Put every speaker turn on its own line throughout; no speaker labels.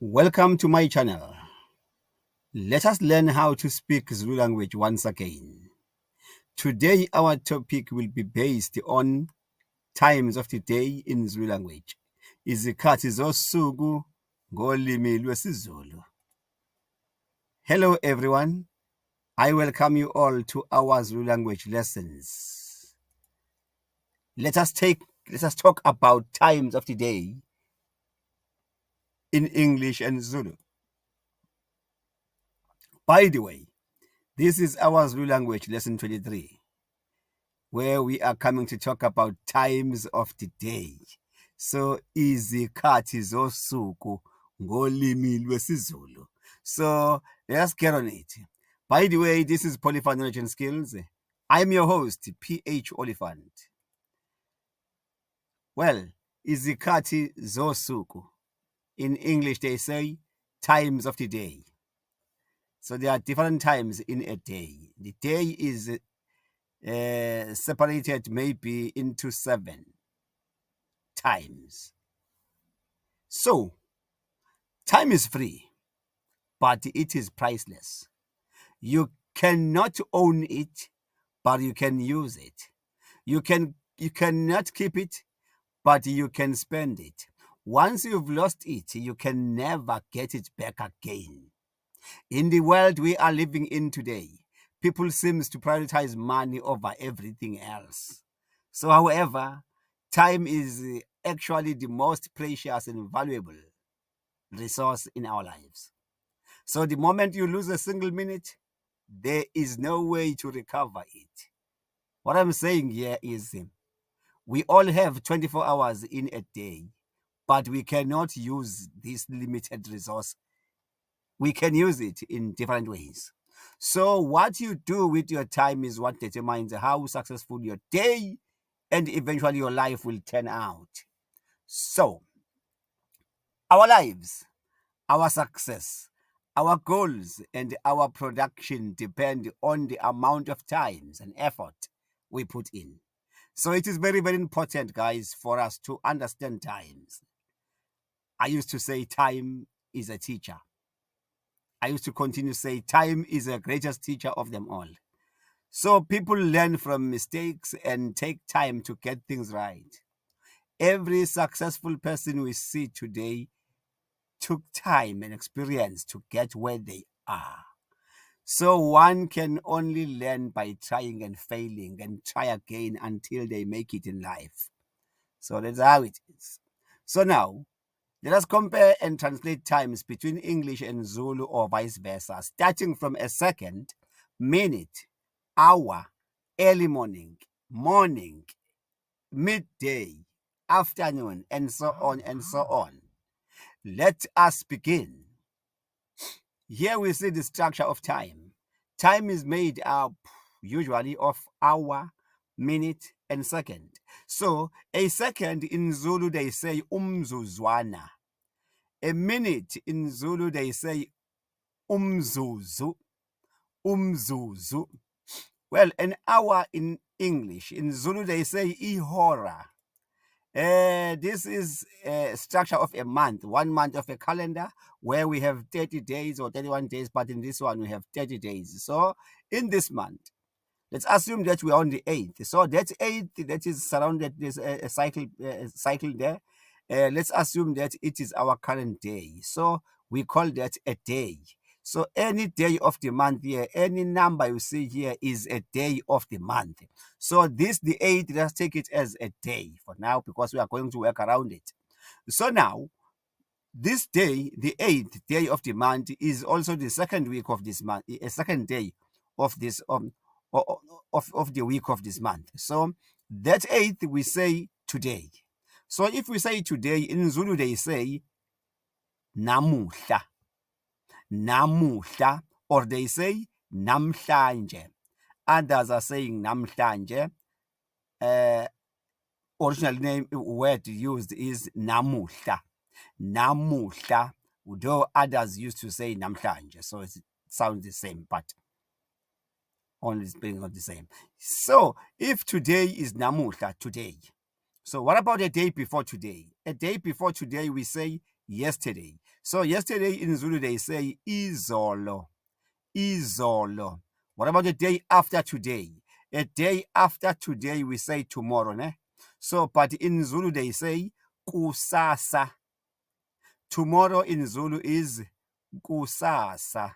Welcome to my channel. Let us learn how to speak Zulu language once again. Today our topic will be based on times of the day in Zulu language. Izikhathi zosuku ngolimi lwesiZulu. Hello everyone. I welcome you all to our Zulu language lessons. Let us talk about times of the day in English and Zulu. By the way, this is our Zulu language lesson 23, where we are coming to talk about times of the day. So, izikhathi zosuku ngolimi lwesiZulu. So, let's get on it. By the way, this is Polyphant Knowledge and Skills. I'm your host, PH Oliphant. Well, izikhathi zosuku. In English, they say times of the day. So there are different times in a day. The day is separated maybe into 7 times. So, time is free, but it is priceless. You cannot own it, but you can use it. You cannot keep it, but you can spend it. Once you've lost it, you can never get it back again. In the world we are living in today, people seem to prioritize money over everything else. So, however, time is actually the most precious and valuable resource in our lives. So, the moment you lose a single minute, there is no way to recover it. What I'm saying here is we all have 24 hours in a day, but we cannot use this limited resource. We can use it in different ways. So what you do with your time is what determines how successful your day and eventually your life will turn out. So our lives, our success, our goals, and our production depend on the amount of times and effort we put in. So it is very, very important, guys, for us to understand times. I used to say time is a teacher. I used to continue to say time is the greatest teacher of them all. So people learn from mistakes and take time to get things right. Every successful person we see today took time and experience to get where they are. So one can only learn by trying and failing and try again until they make it in life. So that's how it is. So now, let us compare and translate times between English and Zulu or vice versa, starting from a second, minute, hour, early morning, midday, afternoon, and so on and so on. Let us begin. Here we see the structure of time. Time is made up usually of hour, minute, and second. So a second in Zulu they say umzuzwana. A minute in Zulu they say umzuzu. Umzuzu. Well, an hour in English. In Zulu they say ihora. This is a structure of a month, 1 month of a calendar where we have 30 days or 31 days, but in this one we have 30 days. So in this month, let's assume that we are on the 8th. So that 8th that is surrounded this cycle there. Let's assume that it is our current day. So we call that a day. So any day of the month here, any number you see here is a day of the month. So this, the 8th, let's take it as a day for now because we are going to work around it. So now, this day, the 8th day of the month, is also the second week of this month, a second day of this of the week of this month. So that 8th we say today. So if we say today, in Zulu they say namuhla. Namuhla, or they say namhlanje. Others are saying namhlanje. Original name word used is namuhla. Namuhla, though others used to say namhlanje, so it sounds the same, but only spelling not the same. So if today is namuhla, today. So what about a day before today? A day before today we say yesterday. So yesterday in Zulu they say izolo. Izolo. What about the day after today? A day after today we say tomorrow, ne? So but in Zulu they say kusasa. Tomorrow in Zulu is kusasa.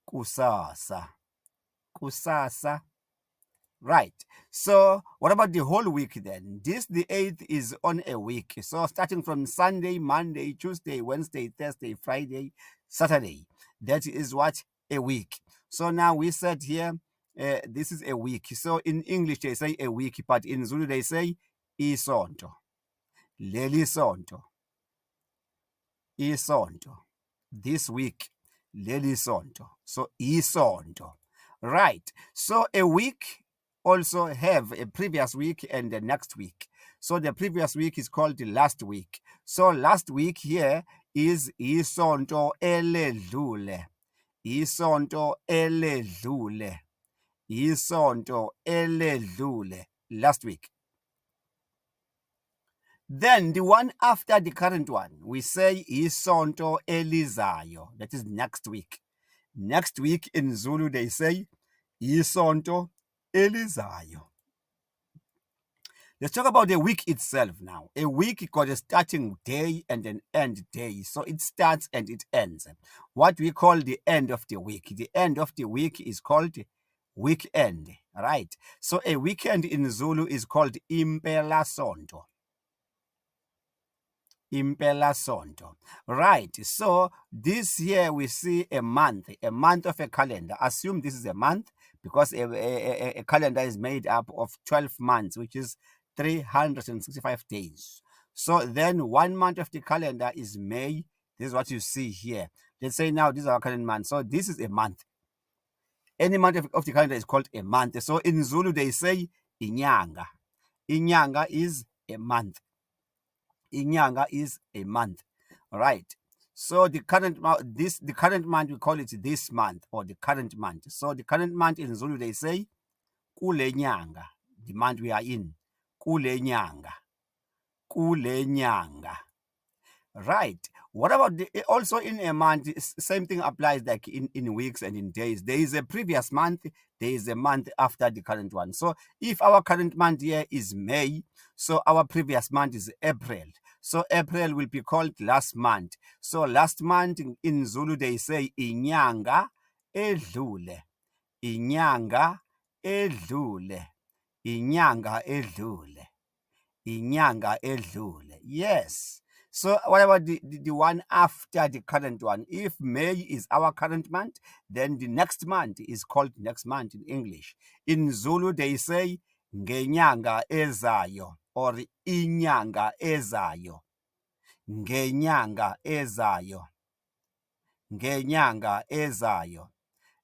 Kusasa. Kusasa. Right. So what about the whole week then? The 8th is on a week. So starting from Sunday, Monday, Tuesday, Wednesday, Thursday, Friday, Saturday. That is what? A week. So now we said here, this is a week. So in English they say a week, but in Zulu they say isonto. Leli sonto. Isonto. This week. Leli sonto. So isonto. Right. So a week also have a previous week and the next week. So the previous week is called the last week. So last week here is isonto eledlule. Isonto eledlule. Isonto eledlule. Last week. Then the one after the current one, we say isonto elizayo. That is next week. Next week in Zulu they say isonto elizayo. Let's talk about the week itself now. A week got a starting day and an end day. So it starts and it ends. What we call the end of the week. The end of the week is called weekend, right? So a weekend in Zulu is called impelasonto. Impelasonto. Right. So this here we see a month of a calendar. Assume this is a month because a calendar is made up of 12 months, which is 365 days. So then 1 month of the calendar is May. This is what you see here. Let's say now this is our current month. So this is a month. Any month of the calendar is called a month. So in Zulu they say inyanga. Inyanga is a month. Inyanga is a month. All right. So the current month we call it this month or the current month. So the current month in Zulu they say kule nyanga, the month we are in. Kule nyanga. Kule nyanga. Right. What about also in a month? Same thing applies like in weeks and in days. There is a previous month. There is a month after the current one. So if our current month here is May, so our previous month is April. So April will be called last month. So last month in Zulu they say inyanga edlule. Inyanga edlule. Inyanga edlule. Inyanga edlule. Yes. So what about the one after the current one? If May is our current month, then the next month is called next month in English. In Zulu, they say ngenyanga ezayo or inyanga ezayo. Ngenyanga ezayo. Ngenyanga ezayo.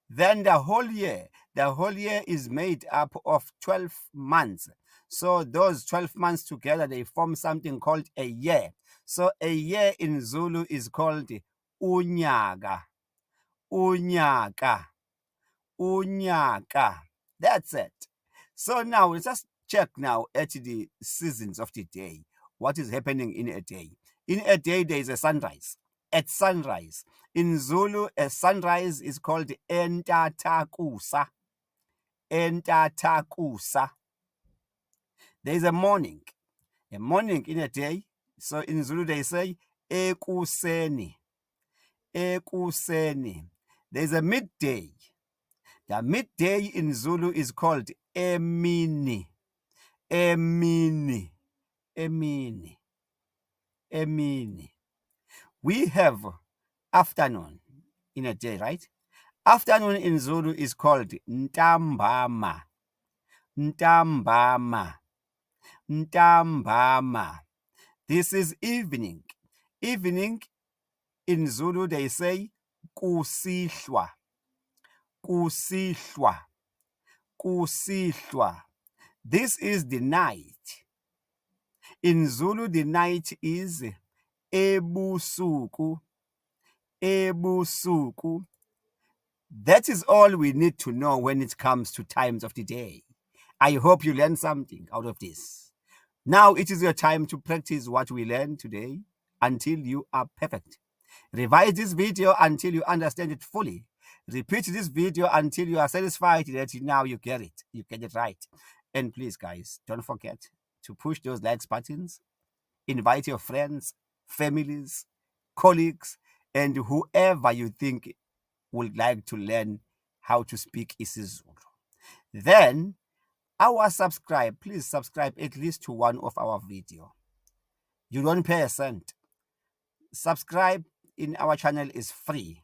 Then the whole year is made up of 12 months. So those 12 months together, they form something called a year. So a year in Zulu is called unyaka. Unyaka. Unyaka. That's it. So now let's just check now at the seasons of the day. What is happening in a day? In a day, there is a sunrise. At sunrise. In Zulu, a sunrise is called entatakusa. Entatakusa. There is a morning. A morning in a day. So in Zulu they say ekuseni. Ekuseni. There is a midday. The midday in Zulu is called emini. Emini. Emini. Emini. We have afternoon in a day, right? Afternoon in Zulu is called ntambama. Ntambama. Ntambama. This is evening. Evening in Zulu they say kusihlwa. Kusihlwa. Kusihlwa. This is the night. In Zulu the night is ebusuku. Ebusuku. That is all we need to know when it comes to times of the day. I hope you learned something out of this. Now it is your time to practice what we learned today. until you are perfect. Revise this video until you understand it fully. Repeat this video until you are satisfied that now you get it. You get it right. And please, guys, don't forget to push those likes buttons. Invite your friends, families, colleagues, and whoever you think would like to learn how to speak isiZulu. Then, please subscribe at least to one of our video. You don't pay a cent. Subscribe in our channel is free.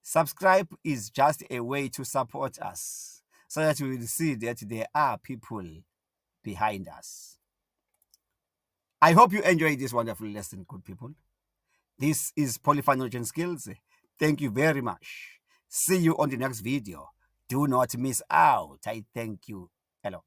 Subscribe is just a way to support us so that we will see that there are people behind us. I hope you enjoyed this wonderful lesson, good people. This is Polyphonology Skills. Thank you very much. See you on the next video. Do not miss out. I thank you a lot.